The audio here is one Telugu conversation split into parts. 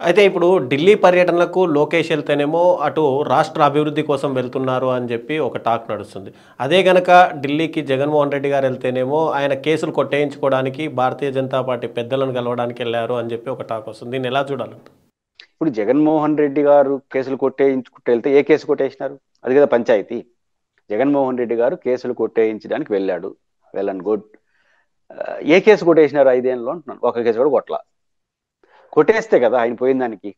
అయితే ఇప్పుడు ఢిల్లీ పర్యటనలకు లోకేష్ ఎళ్తేనేమో అటు రాష్ట్ర అభివృద్ధి కోసం వెళ్తున్నారు అని చెప్పి ఒక టాక్ నడుస్తుంది. అదే గనక ఢిల్లీకి జగన్మోహన్ రెడ్డి గారు ఎళ్తేనేమో ఆయన కేసులు కొట్టేయించుకోవడానికి భారతీయ జనతా పార్టీ పెద్దలను కలవడానికి ఎళ్లారు అని చెప్పి ఒక టాక్ వస్తుంది. దీన్ని ఎలా చూడాలంట? ఇప్పుడు జగన్మోహన్ రెడ్డి గారు కేసులు కొట్టేయించుకుంటూ వెళ్తే ఏ కేసు కొట్టేసినారు? అది కదా పంచాయతీ. జగన్మోహన్ రెడ్డి గారు కేసులు కొట్టేయించడానికి వెళ్ళాడు. Well and good. ఏ కేసు కొట్టేసినారు 5 ఏళ్ళలో అంటున్నాను. ఒక కేసు కూడా కొట్టలా. కొట్టేస్తే కదా ఆయన పోయిన దానికి.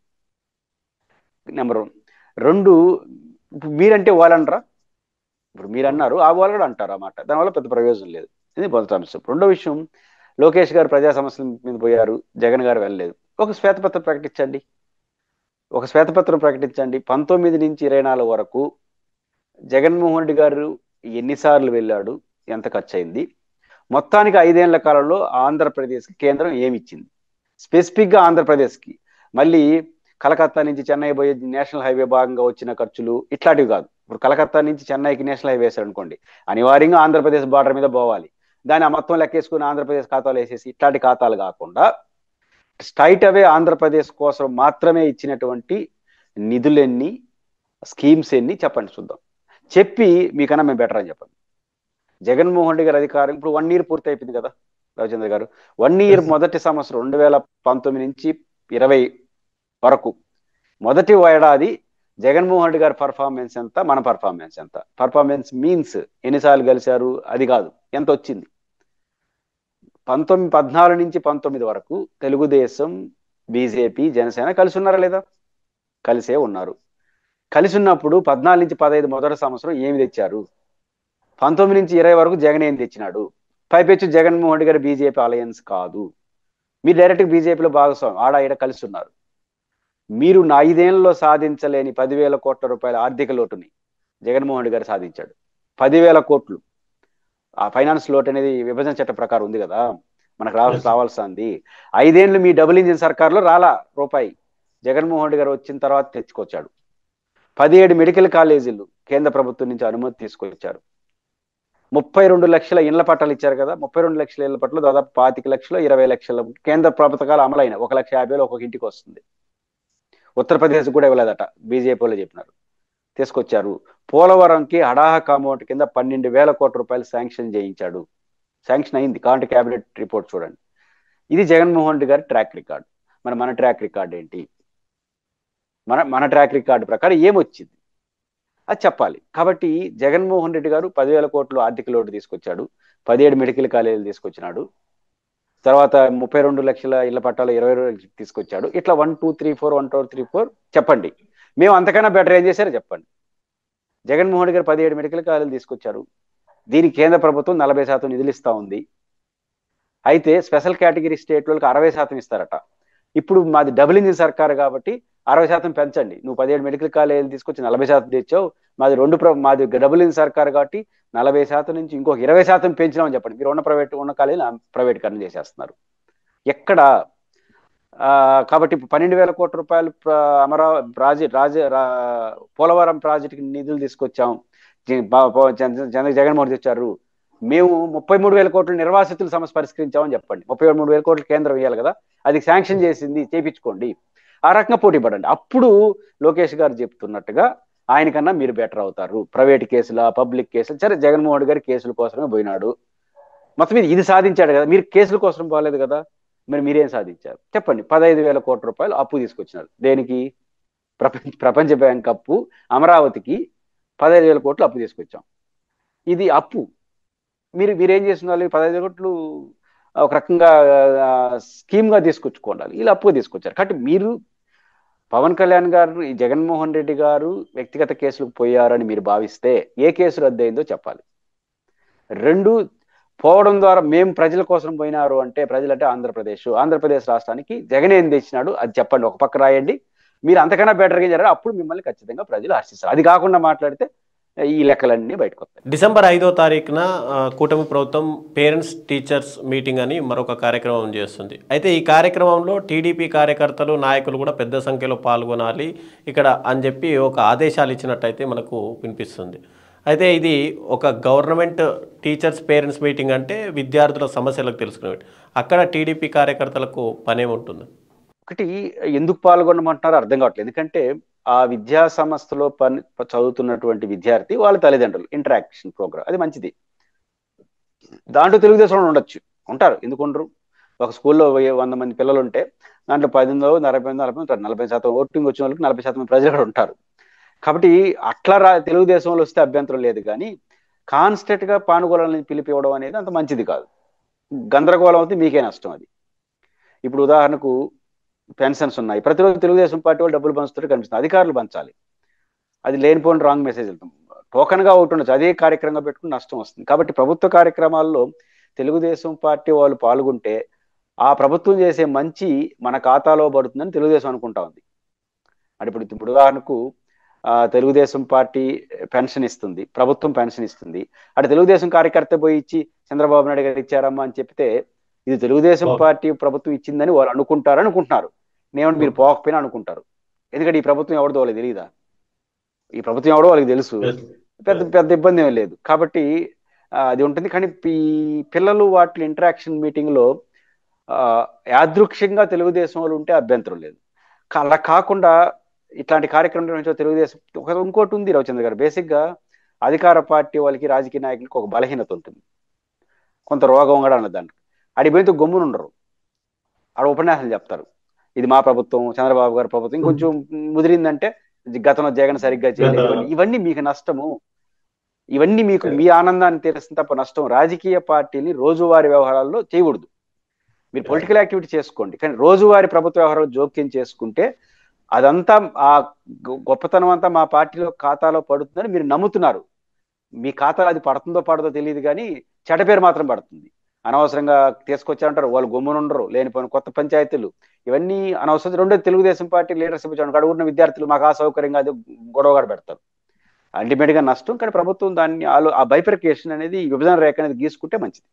నెంబర్ 1. 2, ఇప్పుడు మీరంటే వాళ్ళనరా? ఇప్పుడు మీరు అన్నారు, ఆ వాళ్ళు కూడా అంటారు అన్నమాట. దానివల్ల పెద్ద ప్రయోజనం లేదు. ఇది మొదటి అంశం. రెండో విషయం, లోకేష్ గారు ప్రజా సమస్యల మీద పోయారు, జగన్ గారు వెళ్ళలేదు. ఒక శ్వేతపత్రం ప్రకటించండి. ఒక శ్వేతపత్రం ప్రకటించండి. 19 నుంచి 24 వరకు జగన్మోహన్ రెడ్డి గారు ఎన్నిసార్లు వెళ్ళాడు, ఎంత ఖర్చు అయింది, మొత్తానికి 5 ఏళ్ల కాలంలో ఆంధ్రప్రదేశ్కి కేంద్రం ఏమి ఇచ్చింది, స్పెసిఫిక్గా ఆంధ్రప్రదేశ్కి. మళ్ళీ కలకత్తా నుంచి చెన్నై పోయే నేషనల్ హైవే భాగంగా వచ్చిన ఖర్చులు ఇట్లాంటివి కాదు. ఇప్పుడు కలకత్తా నుంచి చెన్నైకి నేషనల్ హైవే వేశారు అనుకోండి, అనివార్యంగా ఆంధ్రప్రదేశ్ బార్డర్ మీద పోవాలి. దాన్ని ఆ మొత్తం లెక్కేసుకుని ఆంధ్రప్రదేశ్ ఖాతాలు వేసేసి ఇట్లాంటి ఖాతాలు కాకుండా స్ట్రైట్ అవే ఆంధ్రప్రదేశ్ కోసం మాత్రమే ఇచ్చినటువంటి నిధులెన్ని, స్కీమ్స్ ఎన్ని చెప్పండి చూద్దాం. చెప్పి మీకన్నా మేము బెటర్ అని చెప్పండి. జగన్మోహన్ రెడ్డి గారి అధికారం ఇప్పుడు 1 ఇయర్ పూర్తి అయిపోయింది కదా రవిచంద్ర గారు. 1 ఇయర్ మొదటి సంవత్సరం 2019 నుంచి 20 వరకు మొదటి ఏడాది జగన్మోహన్ రెడ్డి గారి పర్ఫార్మెన్స్ ఎంత, మన పర్ఫార్మెన్స్ ఎంత. పర్ఫార్మెన్స్ మీన్స్ ఎన్నిసార్లు కలిశారు అది కాదు, ఎంత వచ్చింది. 14 నుంచి 19 వరకు తెలుగుదేశం, బీజేపీ, జనసేన కలిసి ఉన్నారా లేదా? కలిసే ఉన్నారు. కలిసి ఉన్నప్పుడు 14 నుంచి 15 మొదటి సంవత్సరం ఏమి తెచ్చారు? 19 నుంచి 20 వరకు జగన్ ఏం తెచ్చినాడు? పైపెచ్చు జగన్మోహన్ రెడ్డి గారి బీజేపీ అలయన్స్ కాదు. మీరు డైరెక్ట్ బీజేపీలో భాగస్వామి, ఆడ ఈడ కలిసి ఉన్నారు. మీరు 5 ఏళ్లలో సాధించలేని 10,000 కోట్ల రూపాయల ఆర్థిక లోటుని జగన్మోహన్ రెడ్డి గారు సాధించాడు. 10,000 కోట్లు. ఆ ఫైనాన్స్ లోటు అనేది విభజన చట్టం ప్రకారం ఉంది కదా, మనకు రావాల్సింది. 5 ఏళ్ళు మీ డబుల్ ఇంజిన్ సర్కార్లో రాలా రూపాయి. జగన్మోహన్ రెడ్డి గారు వచ్చిన తర్వాత తెచ్చుకొచ్చాడు. 17 మెడికల్ కాలేజీలు కేంద్ర ప్రభుత్వం నుంచి అనుమతి తీసుకొచ్చారు. 32 లక్షల ఇళ్ల పట్టాలు ఇచ్చారు కదా. 32 లక్షల ఇళ్ల పట్టాలు దాదాపు 25 లక్షలు 20 లక్షల కేంద్ర పథకాలు అమలైన 1,50,000 ఒక్కొక్క ఇంటికి వస్తుంది. ఉత్తరప్రదేశ్ కూడా ఇవ్వలేదట, బీజేపీ వాళ్ళు చెప్పినారు. తీసుకొచ్చారు. పోలవరంకి హడాహక్ అమౌంట్ కింద 12,000 కోట్ల రూపాయలు శాంక్షన్ చేయించాడు. శాంక్షన్ అయింది, కాంటి క్యాబినెట్ రిపోర్ట్ చూడండి. ఇది జగన్మోహన్ రెడ్డి గారి ట్రాక్ రికార్డ్. మన ట్రాక్ రికార్డ్ ఏంటి? మన ట్రాక్ రికార్డు ప్రకారం ఏమొచ్చింది అది చెప్పాలి. కాబట్టి జగన్మోహన్ రెడ్డి గారు 10,000 కోట్లు ఆర్థిక లోటు తీసుకొచ్చాడు. 17 మెడికల్ కాలేజీలు తీసుకొచ్చినాడు. తర్వాత 32 లక్షల ఇళ్ల పట్టాలు 20 లక్షలు తీసుకొచ్చాడు. ఇట్లా 1 2 3 4 1 2 3 4 చెప్పండి. మేము అంతకన్నా బెటర్ ఏం చేశారో చెప్పండి. జగన్మోహన్ రెడ్డి గారు 17 మెడికల్ కాలేజీలు తీసుకొచ్చారు. దీనికి కేంద్ర ప్రభుత్వం 40% నిధులు ఇస్తా ఉంది. అయితే స్పెషల్ కేటగిరీ స్టేట్ వాళ్ళకి 60% ఇస్తారట. ఇప్పుడు మాది డబుల్ ఇంజిన్ సర్కారు కాబట్టి 60% పెంచండి. నువ్వు 17 మెడికల్ కాలేజీలు తీసుకొచ్చి 40% తెచ్చావు. మాది డబుల్ ఇంజిన్ సర్కారు కాబట్టి 40% నుంచి ఇంకొక 20% పెంచినామని చెప్పండి. మీరు ఉన్న కాలేజీలు ప్రైవేటీకరణ చేసేస్తున్నారు. ఎక్కడ? కాబట్టి 12,000 కోట్ల రూపాయలు పోలవరం ప్రాజెక్టుకి నిధులు తీసుకొచ్చాం. జగన్మోహన్ తెచ్చారు. మేము 33,000 కోట్ల నిర్వాసితుల సమస్య పరిష్కరించామని చెప్పండి. 33,000 కోట్లు కేంద్రం ఇవ్వాలి కదా, అది శాంక్షన్ చేసింది, చేయించుకోండి. ఆ రకంగా పోటీ పడండి. అప్పుడు లోకేష్ గారు చెప్తున్నట్టుగా ఆయనకన్నా మీరు బెటర్ అవుతారు. ప్రైవేట్ కేసుల, పబ్లిక్ కేసులు, సరే జగన్మోహన్ రెడ్డి గారి కేసుల కోసమే పోయినాడు. మొత్తం మీద ఇది సాధించాడు కదా, మీరు కేసుల కోసం పోలేదు కదా. మరి మీరేం సాధించారు చెప్పండి. 15,000 కోట్ల రూపాయలు అప్పు తీసుకొచ్చినారు. దేనికి? ప్రపంచ బ్యాంక్ అప్పు. అమరావతికి 15,000 కోట్లు అప్పు తీసుకొచ్చాం. ఇది అప్పు. మీరేం చేస్తున్నారు? 15 కోట్లు ఒక రకంగా స్కీమ్ గా తీసుకొచ్చుకోవాలి, ఇలా అప్పుగా తీసుకొచ్చారు. కాబట్టి మీరు పవన్ కళ్యాణ్ గారు, ఈ జగన్మోహన్ రెడ్డి గారు వ్యక్తిగత కేసులకు పోయారని మీరు భావిస్తే ఏ కేసు రద్దయిందో చెప్పాలి. 2, పోవడం ద్వారా మేము ప్రజల కోసం పోయినారు అంటే, ప్రజలంటే ఆంధ్రప్రదేశ్ రాష్ట్రానికి జగన్ ఏం తెచ్చినాడు అది చెప్పండి. ఒక పక్క రాయండి. మీరు అంతకన్నా బెటర్గా చేయారు, అప్పుడు మిమ్మల్ని ఖచ్చితంగా ప్రజలు హర్షిస్తారు. అది కాకుండా మాట్లాడితే ఈ లెక్కలన్నీ బయటకు వస్తాయి. డిసెంబర్ 5వ తారీఖున కూటమి ప్రభుత్వం పేరెంట్స్ టీచర్స్ మీటింగ్ అని మరొక కార్యక్రమం చేస్తుంది. అయితే ఈ కార్యక్రమంలో టీడీపీ కార్యకర్తలు, నాయకులు కూడా పెద్ద సంఖ్యలో పాల్గొనాలి ఇక్కడ అని చెప్పి ఒక ఆదేశాలు ఇచ్చినట్టయితే మనకు వినిపిస్తుంది. అయితే ఇది ఒక గవర్నమెంట్ టీచర్స్ పేరెంట్స్ మీటింగ్ అంటే విద్యార్థుల సమస్యలకు తెలుసుకునేవి. అక్కడ టీడీపీ కార్యకర్తలకు పనేముంటుంది? ఒకటి ఎందుకు పాల్గొనమంటున్నారో అర్థం కావట్లేదు. ఎందుకంటే ఆ విద్యా సంస్థలో చదువుతున్నటువంటి విద్యార్థి వాళ్ళ తల్లిదండ్రులు ఇంటరాక్షన్ ప్రోగ్రామ్ అది మంచిది. దాంట్లో తెలుగుదేశంలో ఉండొచ్చు, ఉంటారు, ఎందుకు ఉండరు? ఒక స్కూల్లో 100 మంది పిల్లలు ఉంటే దాంట్లో 10 40 ఉంటారు. 40% ఓటింగ్ వచ్చిన వాళ్ళకి 40% ప్రజలు కూడా ఉంటారు. కాబట్టి అట్లా తెలుగుదేశంలో వస్తే అభ్యంతరం లేదు, కానీ కాన్స్టెంట్ గా పానుగోళాలని పిలిపివ్వడం అనేది అంత మంచిది కాదు. గందరగోళం అయితే మీకే నష్టం అది. ఇప్పుడు ఉదాహరణకు పెన్షన్స్ ఉన్నాయి, ప్రతిరోజు తెలుగుదేశం పార్టీ వాళ్ళు డబ్బులు పంచుతుంటే కనిపిస్తుంది. అధికారులు పంచాలి, అది లేనిపోయిన రాంగ్ మెసేజ్ వెళ్తాం. టోకన్ గా ఒకటి ఉండొచ్చు, అదే కార్యక్రమంగా పెట్టుకుని నష్టం వస్తుంది. కాబట్టి ప్రభుత్వ కార్యక్రమాల్లో తెలుగుదేశం పార్టీ వాళ్ళు పాల్గొంటే ఆ ప్రభుత్వం చేసే మంచి మన ఖాతాలో పడుతుందని తెలుగుదేశం అనుకుంటా ఉంది. అంటే ఇప్పుడు ఉదాహరణకు తెలుగుదేశం పార్టీ పెన్షన్ ఇస్తుంది, ప్రభుత్వం పెన్షన్ ఇస్తుంది, అటు తెలుగుదేశం కార్యకర్త పోయి ఇచ్చి చంద్రబాబు నాయుడు గారు ఇచ్చారమ్మా అని చెప్తే ఇది తెలుగుదేశం పార్టీ ప్రభుత్వం ఇచ్చిందని వాళ్ళు అనుకుంటున్నారు. నేమంటే మీరు పోకపోయినా అనుకుంటారు. ఎందుకంటే ఈ ప్రభుత్వం ఎవరిదో వాళ్ళకి తెలియదా? ఈ ప్రభుత్వం ఎవడో వాళ్ళకి తెలుసు, పెద్ద పెద్ద ఇబ్బంది ఏమీ లేదు. కాబట్టి అది ఉంటుంది. కానీ ఈ పిల్లలు వాటి ఇంటరాక్షన్ మీటింగ్ లో యాదృక్షికంగా తెలుగుదేశం వాళ్ళు ఉంటే అభ్యంతరం లేదు. అలా కాకుండా ఇట్లాంటి కార్యక్రమం నిర్వహించే తెలుగుదేశం ఇంకోటి ఉంది రవిచంద్ర గారు, బేసిక్ గా అధికార పార్టీ వాళ్ళకి రాజకీయ నాయకులకి ఒక బలహీనత ఉంటుంది, కొంత రోగం కూడా అన్నదాన్ని. అడిపోయితే గమ్మునుండరు, ఆడ ఉపన్యాసాలు చెప్తారు, ఇది మా ప్రభుత్వం, చంద్రబాబు గారి ప్రభుత్వం. ఇంకొంచెం ముదిరిందంటే గతంలో జగన్ సరిగ్గా చేయలేదు. ఇవన్నీ మీకు నష్టము, ఇవన్నీ మీకు మీ ఆనందాన్ని తీరుస్తుంది తప్ప నష్టం. రాజకీయ పార్టీని రోజువారీ వ్యవహారాల్లో చేయకూడదు. మీరు పొలిటికల్ యాక్టివిటీ చేసుకోండి, కానీ రోజువారీ ప్రభుత్వ వ్యవహారాలు జోక్యం చేసుకుంటే అదంతా ఆ గొప్పతనం అంతా మా పార్టీలో ఖాతాలో పడుతుందని మీరు నమ్ముతున్నారు. మీ ఖాతాలో అది పడుతుందో పడదో తెలియదు, కానీ చెడ్డ పేరు మాత్రం పడుతుంది. అనవసరంగా తీసుకొచ్చారంటారు, వాళ్ళు గమ్మునుండరు, లేనిపోయిన కొత్త పంచాయతీలు, ఇవన్నీ అనవసరం. రెండో తెలుగుదేశం పార్టీ లీడర్షిప్ అక్కడ ఉన్న విద్యార్థులు మాకు అసౌకర్యంగా అది గొడవగా పెడతారు, అల్టిమేట్ గా నష్టం. కానీ ప్రభుత్వం దాన్ని ఆ బైఫర్కేషన్ అనేది, విభజన రేఖ అనేది గీసుకుంటే మంచిది.